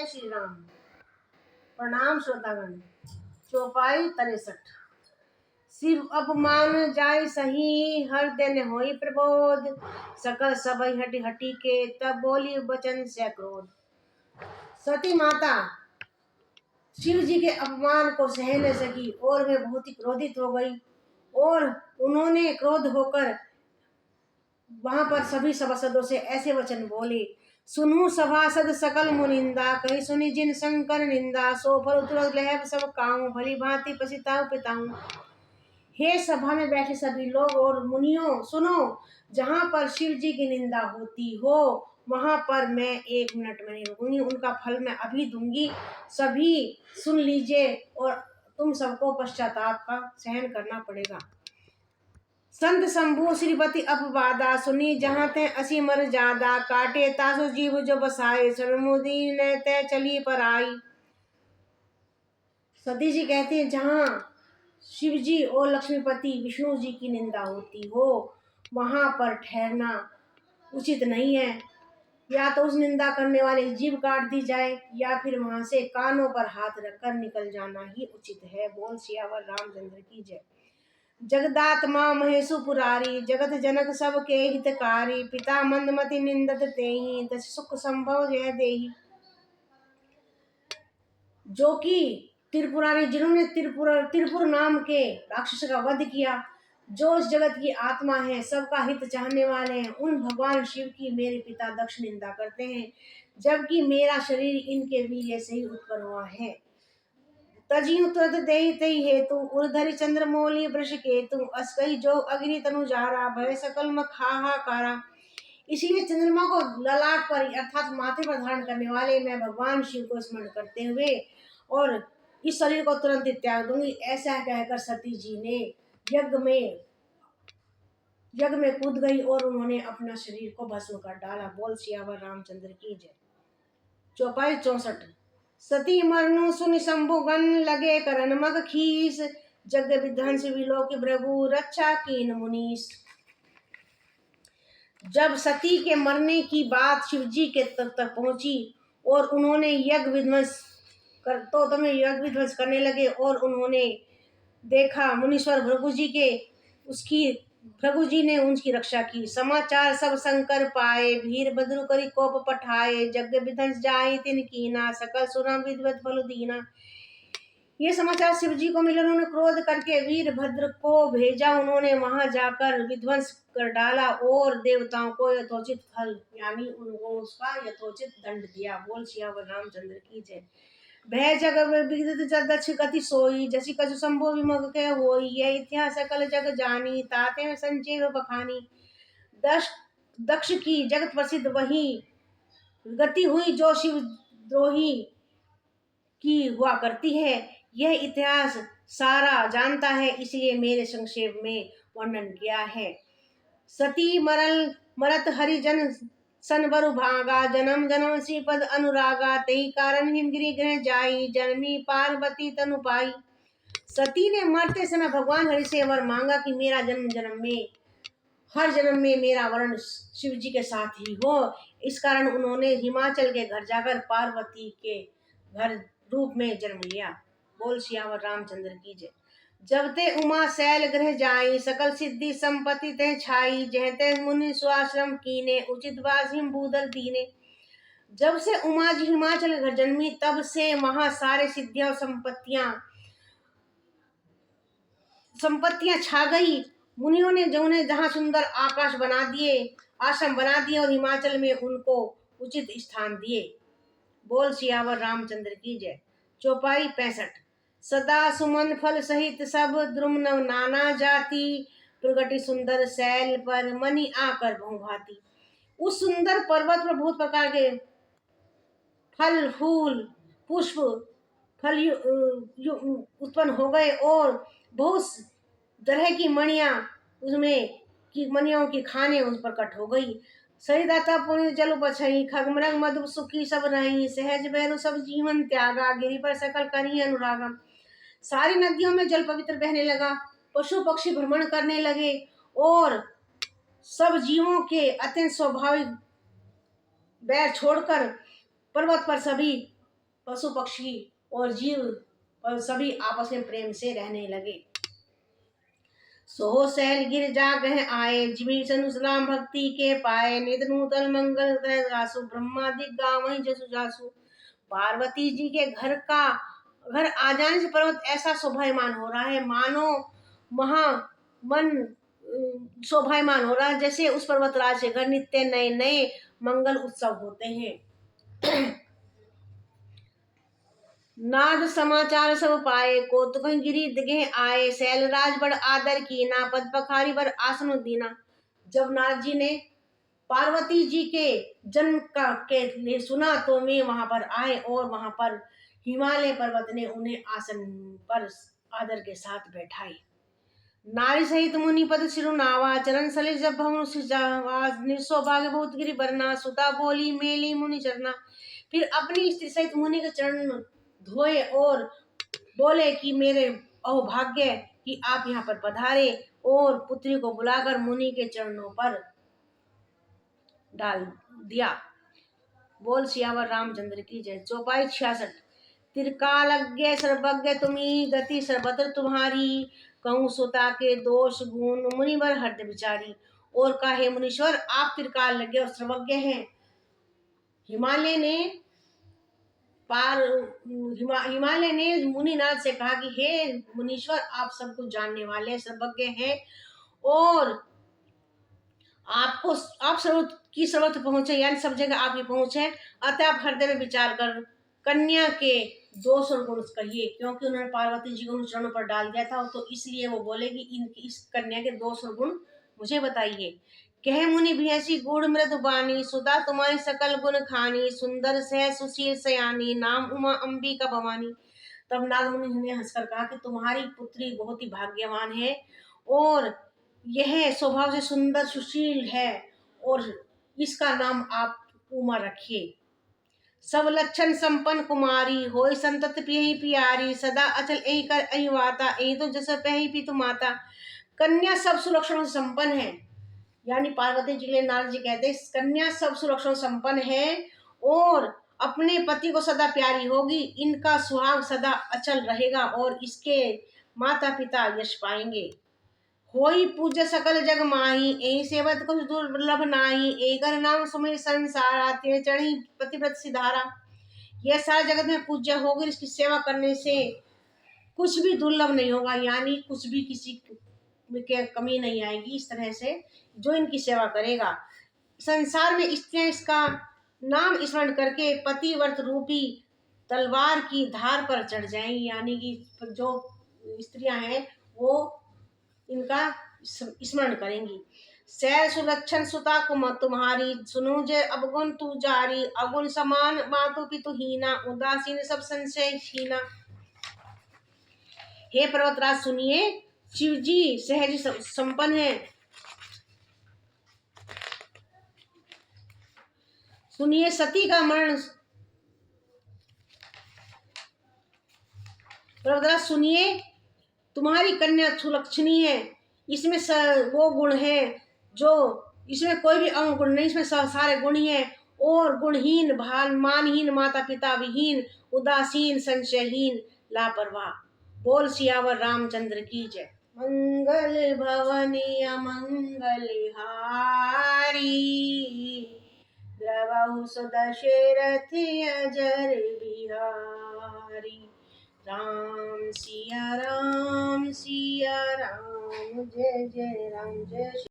जय श्री राम। प्रणाम श्रोतागण। चौपाई 63। शिव अपमान जाय सही, हर दिन होई प्रबोध। सकल सबई हटी हटी के, तब बोली वचन से क्रोध। सती माता शिव जी के अपमान को सह न सकी और वे बहुत ही क्रोधित हो गई और उन्होंने क्रोध होकर वहां पर सभी सभासदों से ऐसे वचन बोले। सुनु सभासद सकल मुनिंदा, कही सुनी जिन शंकर निंदा। सो फल तुरंत लहब सब काहू, भली भांति पछिताऊ पिताऊ। हे सभा में बैठे सभी लोग और मुनियों, सुनो, जहाँ पर शिव जी की निंदा होती हो वहां पर मैं 1 मिनट में नहीं रुकूंगी, उनका फल मैं अभी दूंगी। सभी सुन लीजिए और तुम सबको पश्चाताप का सहन करना पड़ेगा। संत शंभु श्रीपति अपवादा, सुनी जहाँ ते असी मर जादा। काटे तासु जीव जो बसाए, सर्वमुदी ने ते चली पर आई। सती जी कहते हैं जहाँ शिव जी और लक्ष्मीपति विष्णु जी की निंदा होती हो वहां पर ठहरना उचित नहीं है। या तो उस निंदा करने वाले जीभ काट दी जाए या फिर वहां से कानों पर हाथ रखकर निकल जाना ही उचित है। बोल सियावर रामचंद्र की जय। जगदात्मा महेशु पुरारी, जगत जनक सब के हितकारी। पिता मंदमति निंदत तेहि, दस सुख संभव जय देहि। जो कि त्रिपुरारी, जिन्होंने त्रिपुर नाम के राक्षस का वध किया, जो इस जगत की आत्मा है, सबका हित चाहने वाले हैं, उन भगवान शिव की मेरे पिता दक्ष निंदा करते हैं, जबकि मेरा शरीर इनके वीर्य से ही उत्पन्न हुआ है। तजियु तुरत देहि तेहि हेतु, उर्धरि चंद्र मौली वृष केतु। अस्कई जो अग्नि तनु जारा, भय सकल मख हाहाकारा। इसीलिए चंद्रमा को ललाट पर अर्थात माथे पर धारण करने वाले मैं भगवान शिव को स्मरण करते हुए और इस शरीर को तुरंत ही त्याग दूंगी, ऐसा कहकर सती जी ने यज्ञ में कूद गई और उन्होंने अपना शरीर को भस्म कर डाला। बोल सियावर रामचंद्र की जय। चौपाई 64। सती मरनु सुनि शंभुगन, लगे करन मग खीस। जग विध्वंस विलोक भृगु, रक्षा कीन मुनीस। जब सती के मरने की बात शिव जी के तक पहुंची और उन्होंने यज्ञ विध्वंस करने लगे और उन्होंने देखा मुनीश्वर भृगु जी ने उनकी रक्षा की। समाचार सब शंकर पाए, भीर बद्रु करी कोप पठाए। यज्ञ विध्वंस जाए तिन कीना, सकल सुरम विधिवत फल दीना। ये समाचार शिव जी को मिले, उन्होंने क्रोध करके वीरभद्र को भेजा। उन्होंने वहां जाकर विध्वंस कर डाला और देवताओं को यथोचित फल यानी उनको उसका यथोचित दंड दिया। बोल सियावर रामचंद्र की जय। भय जग विदित दक्ष गति सोई, जसी कछु संभो विमग के होई। यह इतिहास सकल जग जानी, ताते में संचय बखानी। दक्ष की जगत प्रसिद्ध वही गति हुई जो शिव द्रोही की हुआ करती है। यह इतिहास सारा जानता है, इसलिए मेरे संक्षेप में वर्णन किया है। सती मरत हरिजन सन बरु भागा, जन्म जन्म श्रीपद अनुरागा। तेहि कारण हिमगिरि गृह जाई, जन्मी पार्वती तनु पाई। सती ने मरते समय भगवान हरि से वर मांगा कि मेरा हर जन्म में मेरा वर्ण शिव जी के साथ ही हो। इस कारण उन्होंने हिमाचल के घर जाकर पार्वती के घर रूप में जन्म लिया। बोल सियावर रामचंद्र की जय। जब ते उमा शैल गृह जाई, सकल सिद्धि संपत्ति ते छाई। जहते मुनि स्वाश्रम कीने, उचित वास हिम भूदल दीने। जब से उमा जी हिमाचल घर जन्मी तब से वहां सारे सिद्धियां और संपत्तियां छा गई। मुनियों ने जहाँ सुंदर आकाश बना दिए, आश्रम बना दिए और हिमाचल में उनको उचित स्थान दिए। बोल सियावर रामचंद्र की जय। चौपाई 65। सदा सुमन फल सहित सब, द्रुम्न नाना जाति। प्रगति सुंदर शैल पर, मनी आकर बहुभांति। उस सुंदर पर्वत पर बहुत प्रकार के फल फूल पुष्प फल उत्पन्न हो गए और बहुत तरह की मणियों की खाने उस पर कट हो गई। सरिदाता पुण्य जल बछई, खगमृग मधु सुखी सब रही। सहज बैरु सब जीवन त्यागा, गिरि पर सकल करी अनुरागा। सारी नदियों में जल पवित्र बहने लगा, पशु पक्षी भ्रमण करने लगे और सब जीवों के अत्यंत स्वाभाविक बैर छोड़कर पर्वत पर सभी पशु पक्षी और जीव और सभी आपस में प्रेम से रहने लगे। सो सैल गिर जागह आए, जिमि सनुसलाम भक्ति के पाए, नित नूतन मंगल गासु, ब्रह्मादि गावहीं जसु जासु। पार्वती जी के घर आ जाने से पर्वत ऐसा शोभायमान हो रहा है, मानो महा मन शोभायमान हो रहा है, जैसे उस पर्वतराज के घर नित्य नए नए मंगल उत्सव होते हैं। नाद समाचार सब पाए, कौतुक गिरी दिगे आए, शैलराज बड़ आदर कीना, पद पखारी बर आसन दीना। जब नारद जी ने पार्वती जी के जन्म का के लिए सुना तो वे वहां पर आए और वहां पर हिमालय पर्वत ने उन्हें आसन पर आदर के साथ बैठाए। नारी सहित मुनि पद सिरुनावा, चरण सलिल जब भवन सिजावा, निसौभाग्य बहुत गिरि बरना, सुता बोली मेली मुनि चरना। फिर अपनी स्त्री सहित मुनि के चरण धोए और बोले कि मेरे अहोभाग्य कि आप यहाँ पर पधारे, और पुत्री को बुलाकर मुनि के चरणों पर डाल दिया। बोल सियावर रामचंद्र की जय। चौपाई 66। त्रिकालज्ञ सर्वज्ञ तुम्ही, गति सर्वत्र तुम्हारी, कहूँ सुता के दोष गुण, मुनिवर हृदय विचारी। और कहे मुनीश्वर आप त्रिकालज्ञ और सर्वज्ञ हैं। हिमालय ने मुनिनाथ से कहा कि हे मुनीश्वर आप सब कुछ जानने वाले सर्वज्ञ हैं, और आप सर्वत्र पहुंचे, यानी सब जगह आपकी पहुंच है। अतः आप हृदय में विचार कर कन्या के दोष और गुण कहिए, क्योंकि उन्होंने पार्वती जी को उन चरणों पर डाल दिया था, तो इसलिए वो बोले कि इनकी इस कन्या के दोष और गुण मुझे बताइए। कह मुनि भी ऐसी गूढ़ मृदु बानी, सुधा तुम्हारी सकल गुण खानी, सुंदर सह सुशील सयानी, नाम उमा अंबिका भवानी। तब नारद मुनि ने हंसकर कहा कि तुम्हारी पुत्री बहुत ही भाग्यवान है, और यह स्वभाव से सुंदर सुशील है, और इसका नाम आप उमा रखिए। सब लक्षण संपन्न कुमारी, होय संतत पियहि पियारी, सदा अचल एहि कर एहि वाता, एहि तो जस पहि पितु माता। कन्या सब सुलक्षणों से संपन्न है, यानी पार्वती जी के लिए नारद जी कहते हैं कन्या सब सुलक्षण संपन्न है और अपने पति को सदा प्यारी होगी, इनका सुहाग सदा अचल रहेगा, और इसके माता पिता यश पाएंगे। होई पूज्य सकल जग माही, एहि सेवत कुछ दुर्लभ नाही, एकर नाम सुमिर संसारा, ते चढ़ी पतिव्रत सिधारा। यह सारा जगत में पूज्य होगी, इसकी सेवा करने से कुछ भी दुर्लभ नहीं होगा, यानी कुछ भी किसी के कमी नहीं आएगी। इस तरह से जो इनकी सेवा करेगा, संसार में स्त्रियां इसका नाम स्मरण करके पतिव्रत रूपी तलवार की धार पर चढ़ जाएंगी, यानी कि जो स्त्रियां हैं वो इनका स्मरण करेंगी। सैर सुलक्षण सुता कुम तुम्हारी, सुनो जय अवगुण तू जारी, अगुण समान मातु पितु हीना, उदासीन सब संशय छीना। हे पर्वतराज सुनिए, शिव जी सहज संपन्न है। सुनिए सती का मरण, पर्वतराज सुनिए तुम्हारी कन्या सुलक्षणी है, इसमें वो गुण है जो इसमें कोई भी अवगुण नहीं, इसमें सारे गुण ही है। और गुणहीन मानहीन माता पिता विहीन, उदासीन संशयहीन लापरवाह। बोल सियावर रामचंद्र की जय। मंगल भवनी अमंगल हारी, द्रवहु सुदशरथ अजर बिहारी। राम सिया राम जय जय राम जय।